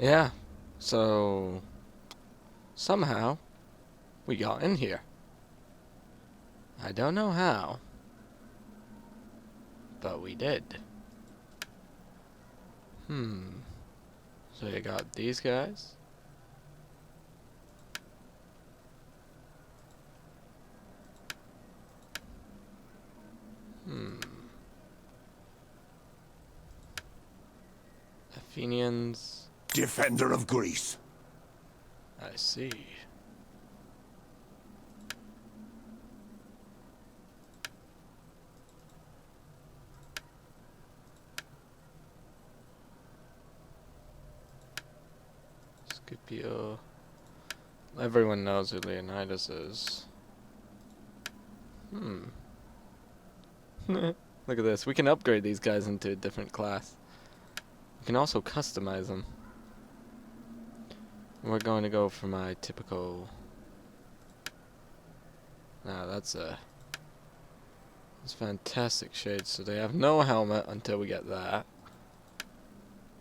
Yeah, so somehow we got in here. I don't know how, but we did. Hmm. So you got these guys. Hmm. Athenians. Defender of Greece. I see. Scipio. Everyone knows who Leonidas is. Hmm. Look at this. We can upgrade these guys into a different class. We can also customize them. We're going to go for my typical... Now that's a... It's fantastic shades. So they have no helmet until we get that.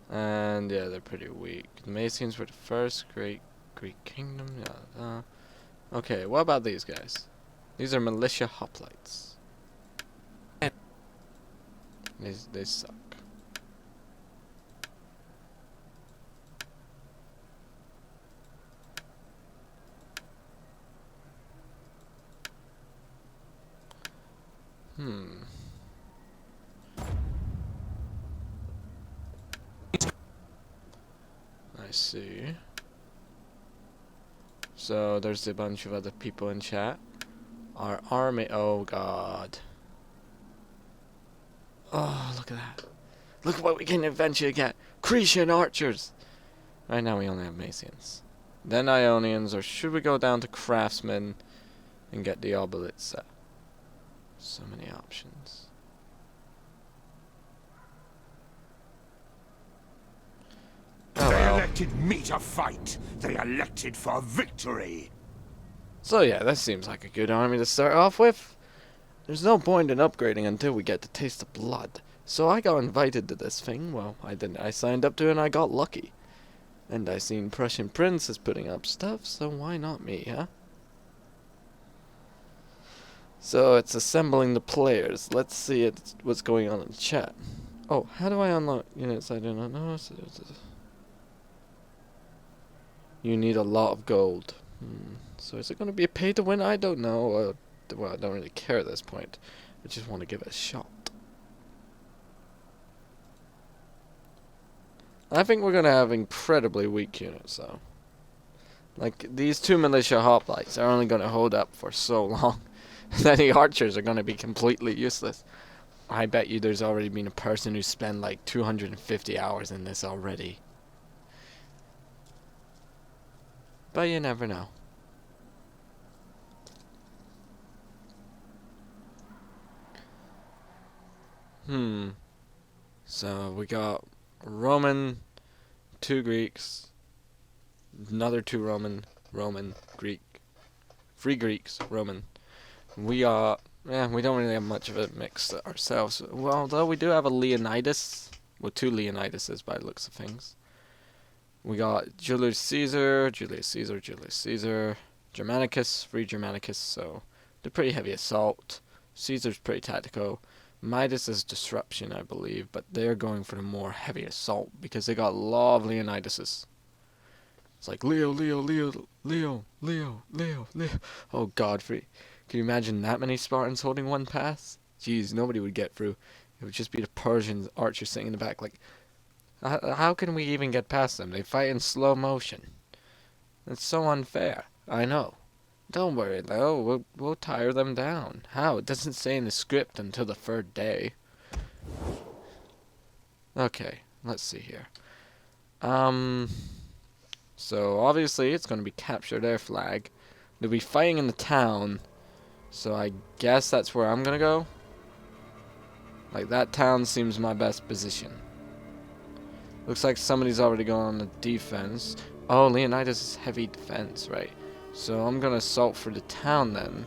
And yeah, they're pretty weak. The Macenes were the first great Greek kingdom. Yeah. Okay, what about these guys? These are militia hoplites. They suck. Hmm. I see. So there's a bunch of other people in chat. Our army. Oh god. Oh, look at that. Look at what we can eventually get. Cretan archers. Right now we only have Macians. Then Ionians, or should we go down to craftsmen and get the obelisk set? So many options. Oh They well. elected me to fight. They elected for victory. So yeah, that seems like a good army to start off with. There's no point in upgrading until we get to taste the blood. So I got invited to this thing. Well, I didn't. I signed up to it and I got lucky. And I seen Prussian Prince is putting up stuff, so why not me, huh? So it's assembling the players. Let's see what's going on in the chat. Oh, how do I unlock units I do not know? You need a lot of gold. So is it going to be a pay to win? I don't know. Well, I don't really care at this point. I just want to give it a shot. I think we're going to have incredibly weak units, though. Like, these two militia hoplites are only going to hold up for so long. Then the archers are going to be completely useless. I bet you there's already been a person who spent like 250 hours in this already. But you never know. So we got Roman, 2 Greeks, another 2 Roman, Greek, 3 Greeks, Roman. We got, we don't really have much of a mix ourselves. Well, although we do have a Leonidas, well, 2 Leonidases by the looks of things. We got Julius Caesar, Germanicus, 3 Germanicus, so they're pretty heavy assault. Caesar's pretty tactical. Midas is disruption, I believe, but they're going for the more heavy assault because they got a lot of Leonidases. It's like Leo. Oh Godfrey. Can you imagine that many Spartans holding one pass? Jeez, nobody would get through. It would just be the Persian archers sitting in the back like, how can we even get past them? They fight in slow motion. It's so unfair. I know. Don't worry, though. We'll tire them down. How? It doesn't say in the script until the 3rd day. Okay, let's see here. So obviously it's going to be capture their flag. They'll be fighting in the town. So I guess that's where I'm going to go. Like, that town seems my best position. Looks like somebody's already gone on the defense. Oh, Leonidas is heavy defense, right? So I'm going to assault for the town then.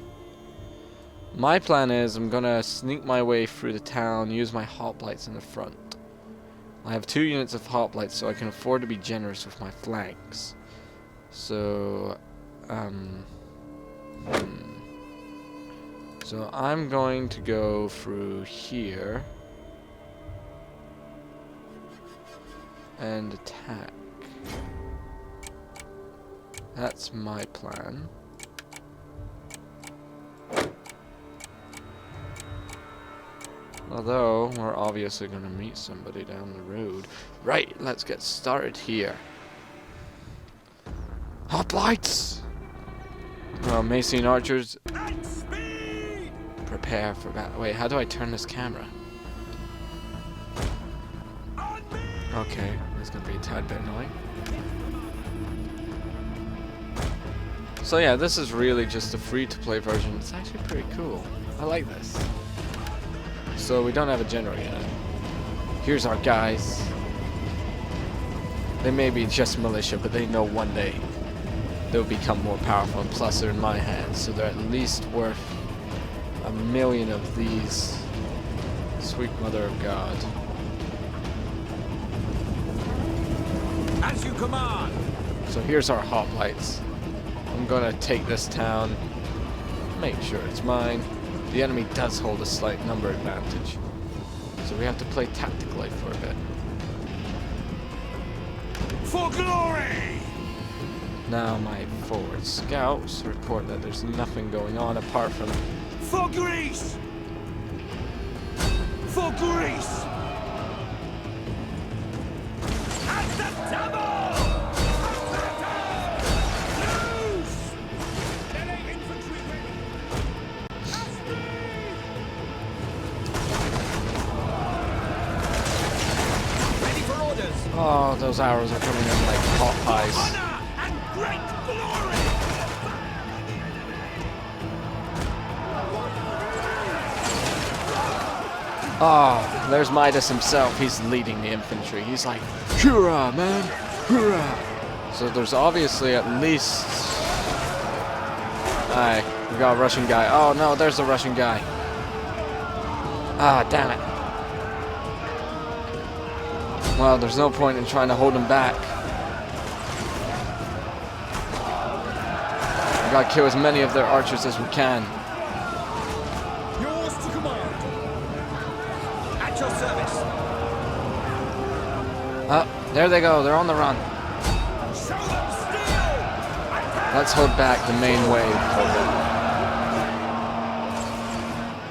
My plan is I'm going to sneak my way through the town, use my hoplites in the front. I have 2 units of hoplites, so I can afford to be generous with my flanks. So, So I'm going to go through here and attack. That's my plan. Although, we're obviously going to meet somebody down the road. Right, let's get started here. Hoplites! Oh, Macy and archers, prepare for battle. Wait, how do I turn this camera? Okay, that's going to be a tad bit annoying. So yeah, this is really just a free-to-play version. It's actually pretty cool. I like this. So we don't have a general yet. Here's our guys. They may be just militia, but they know one day they'll become more powerful, and plus they're in my hands, so they're at least worth 1,000,000 of these. Sweet mother of God. As you command. So here's our hoplites. I'm gonna take this town, make sure it's mine. The enemy does hold a slight number advantage, so we have to play tactically for a bit. For glory! Now my forward scouts report that there's nothing going on apart from... For Greece! For Greece! At the double! Loose! Infantry ready for orders! Oh, those arrows are coming in like hot pies. Honor and great glory! Oh, there's Midas himself. He's leading the infantry. He's like, hoorah, man, hoorah. So there's obviously at least... Alright, we got a Russian guy. Oh no, there's a Russian guy. Ah, damn it. Well, there's no point in trying to hold him back. We gotta kill as many of their archers as we can. Yours to command. At your service. Oh, there they go. They're on the run. Show them steel! Let's hold back the main wave.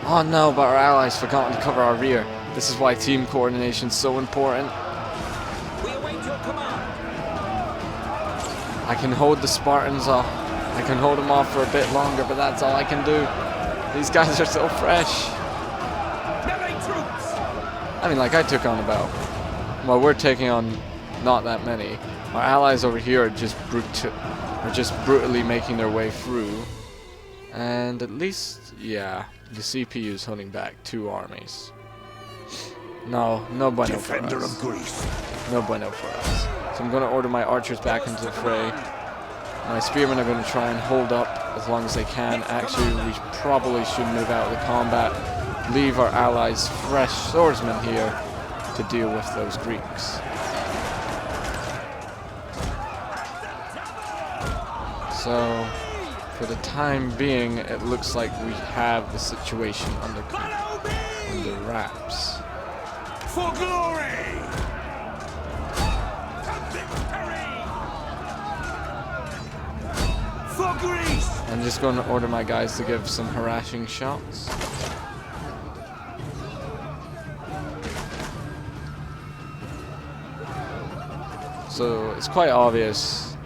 Oh no, but our allies forgotten to cover our rear. This is why team coordination is so important. We await your command. I can hold the Spartans off. I can hold them off for a bit longer, but that's all I can do. These guys are so fresh. Melee troops! I mean, like, I took on about... Well, we're taking on not that many. Our allies over here are just brutally making their way through. And at least, yeah, the CPU is holding back 2 armies. No bueno for Defender us. of Greece. No bueno for us. So I'm going to order my archers back into the fray. My spearmen are going to try and hold up as long as they can. Actually, we probably should move out of the combat. Leave our allies fresh swordsmen here to deal with those Greeks. So, for the time being, it looks like we have the situation under wraps. For glory! For Greece! I'm just going to order my guys to give some harassing shots. So it's quite obvious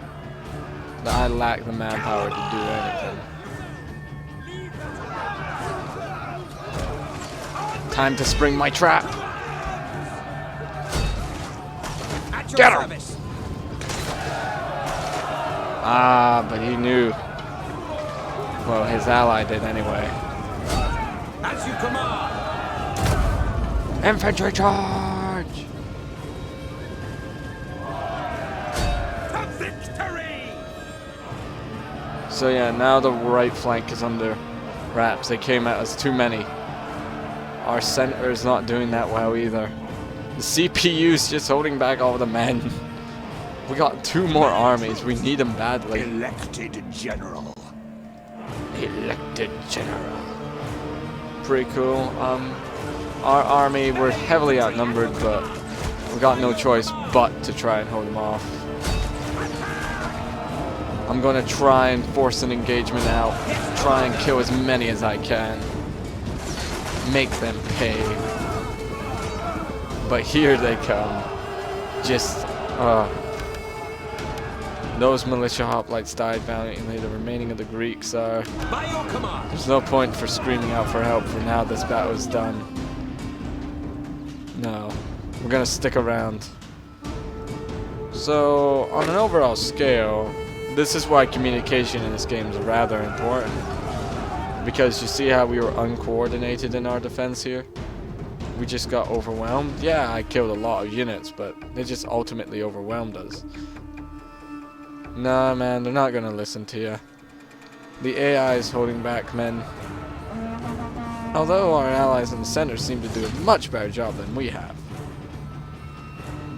that I lack the manpower to do anything. Time to spring my trap. At your Get him! service. Ah, but he knew. Well, his ally did anyway. As you command. Infantry charge! To victory! So yeah, now the right flank is under wraps. They came at us too many. Our center is not doing that well either. The CPU's just holding back all the men. We got 2 more armies. We need them badly. Elected general. Elected general. Pretty cool. Our army, we're heavily outnumbered, but we got no choice but to try and hold them off. I'm gonna try and force an engagement out. Try and kill as many as I can. Make them pay. But here they come. Just, those militia hoplites died valiantly. The remaining of the Greeks are... By your command. There's no point for screaming out for help for now this battle is done. No. We're gonna stick around. So, on an overall scale, this is why communication in this game is rather important. Because you see how we were uncoordinated in our defense here? We just got overwhelmed. Yeah, I killed a lot of units, but they just ultimately overwhelmed us. Nah, man, they're not gonna listen to you. The AI is holding back, men. Although our allies in the center seem to do a much better job than we have.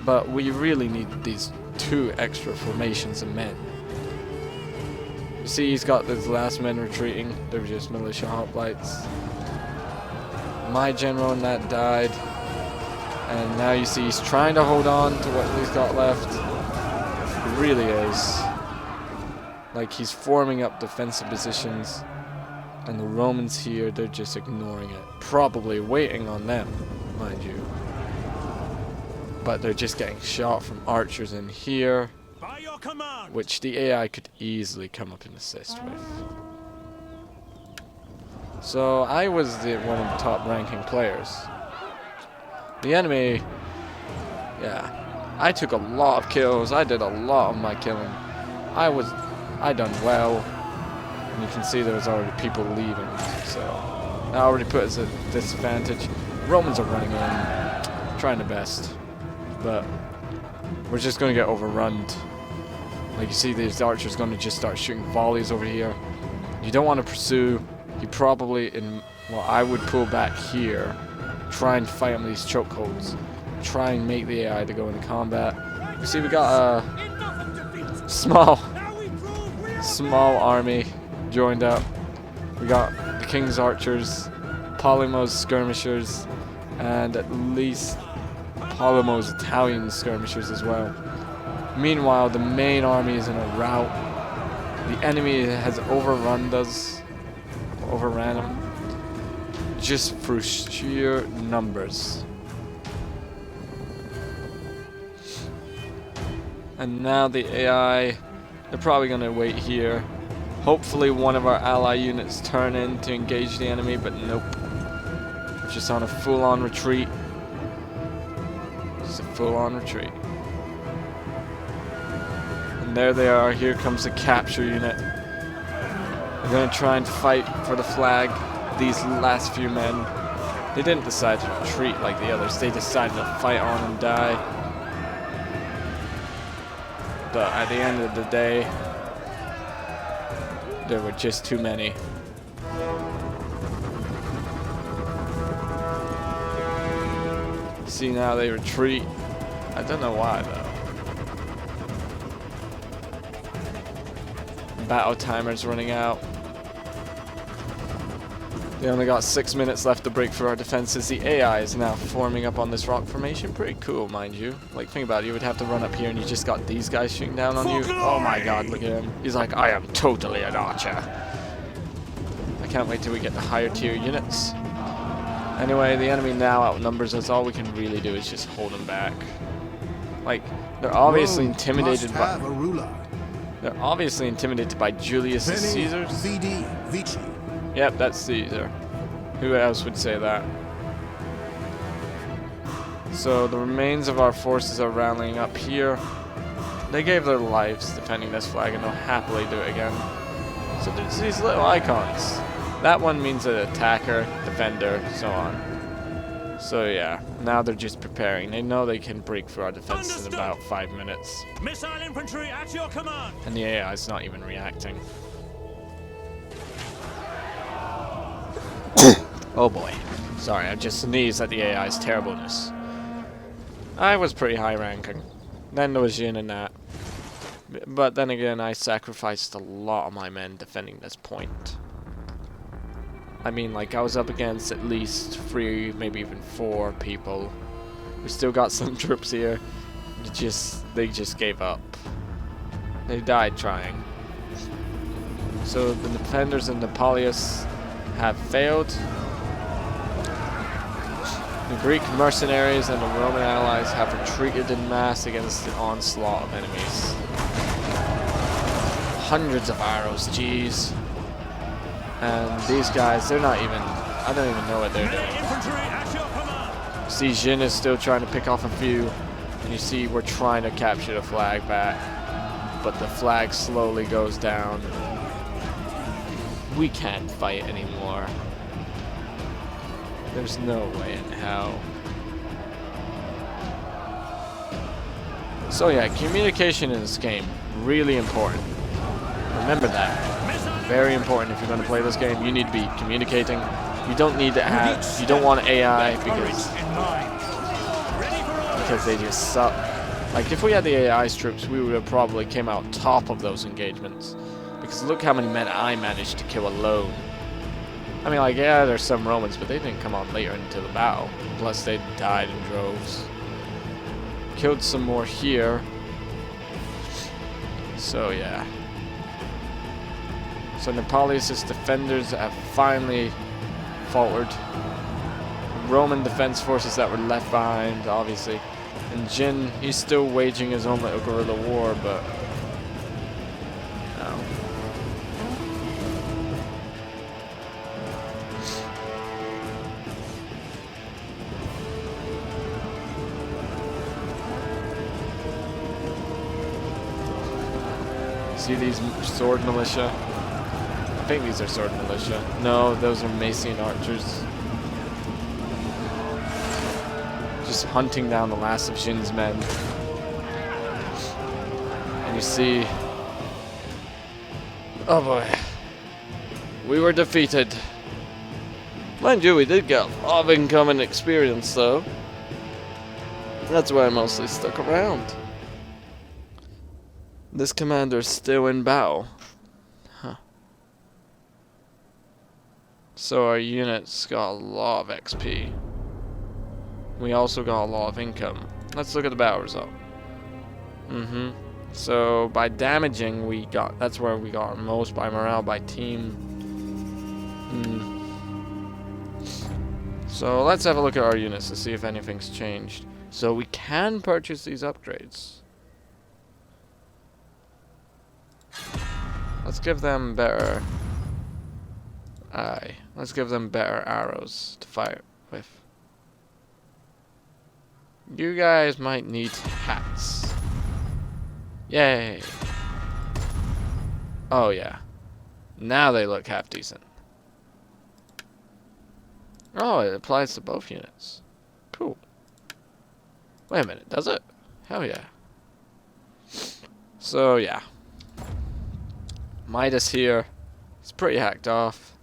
But we really need these 2 extra formations of men. You see, he's got these last men retreating. They're just militia hoplites. My general in that died. And now you see he's trying to hold on to what he's got left. He really is. Like, he's forming up defensive positions. And the Romans here, they're just ignoring it. Probably waiting on them, mind you. But they're just getting shot from archers in here. By your command. Which the AI could easily come up and assist with. So I was one of the top ranking players. The enemy, yeah, I took a lot of kills. I did a lot of my killing. I done well. And you can see there was already people leaving. So that already put us at a disadvantage. Romans are running in, trying their best, but we're just going to get overrun. Like you see, these archers going to just start shooting volleys over here. You don't want to pursue. You probably, well, I would pull back here, try and fight on these chokeholds, try and make the AI to go into combat. You see, we got a small army joined up. We got the King's archers, Polemo's skirmishers, and at least Polemo's Italian skirmishers as well. Meanwhile, the main army is in a rout. The enemy has overran them, just through sheer numbers. And now the AI, they're probably going to wait here. Hopefully one of our ally units turn in to engage the enemy, but nope. We're just on a full-on retreat. Just a full-on retreat. And there they are. Here comes the capture unit. We're going to try and fight for the flag. These last few men, they didn't decide to retreat like the others. They decided to fight on and die. But at the end of the day, there were just too many. See, now they retreat. I don't know why though. Battle timer's running out. They only got 6 minutes left to break through our defenses. The AI is now forming up on this rock formation. Pretty cool, mind you. Like, think about it. You would have to run up here and you just got these guys shooting down on you. Oh my god, look at him. He's like, I am totally an archer. I can't wait till we get the higher tier units. Anyway, the enemy now outnumbers us. All we can really do is just hold them back. Like, they're obviously intimidated by... They're obviously intimidated by Julius Caesar. Yep, that's Caesar. Who else would say that? So the remains of our forces are rallying up here. They gave their lives defending this flag and they'll happily do it again. So there's these little icons. That one means an attacker, defender, so on. So yeah, now they're just preparing. They know they can break through our defense in about 5 minutes. Missile infantry at your command. And the AI is not even reacting. Oh boy. Sorry, I just sneezed at the AI's terribleness. I was pretty high ranking. Then there was Jin and that. But then again, I sacrificed a lot of my men defending this point. I mean, like, I was up against at least 3, maybe even 4 people. We still got some troops here. They just gave up. They died trying. So the defenders in Napoleus have failed. The Greek mercenaries and the Roman allies have retreated en masse against the onslaught of enemies. Hundreds of arrows, jeez. And these guys, they're not even, I don't even know what they're doing. See, Jin is still trying to pick off a few. And you see we're trying to capture the flag back. But the flag slowly goes down. We can't fight anymore. There's no way in hell. So yeah, communication in this game, really important. Remember that. Very important if you're going to play this game. You need to be communicating. You don't need to have, you don't want AI because they just suck. Like if we had the AI troops, we would have probably came out top of those engagements. Because look how many men I managed to kill alone. I mean, like, yeah, there's some Romans, but they didn't come on later into the battle. Plus, they died in droves. Killed some more here. So, yeah. So, Napoleon's defenders have finally faltered. Roman defense forces that were left behind, obviously. And Jin, he's still waging his own little guerrilla war, but... no. See these sword militia? I think these are sword militia. No, those are Mason archers. Just hunting down the last of Jin's men. And you see... oh boy. We were defeated. Mind you, we did get a lot of incoming experience though. That's why I mostly stuck around. This commander is still in battle. Huh. So our units got a lot of XP. We also got a lot of income. Let's look at the battle result. So by damaging we got, that's where we got our most. By morale, by team. So let's have a look at our units to see if anything's changed. So we can purchase these upgrades. Let's give them better... let's give them better arrows to fire with. You guys might need hats. Yay! Oh yeah. Now they look half decent. Oh, it applies to both units. Cool. Wait a minute, does it? Hell yeah. So yeah. Midas here. It's pretty hacked off.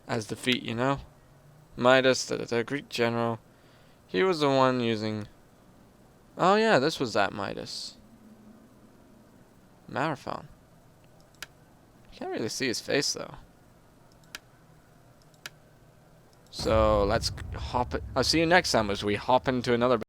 As defeat, you know? Midas, the Greek general. He was the one using... oh yeah, this was that Midas. Marathon. Can't really see his face though. So let's hop it. I'll see you next time as we hop into another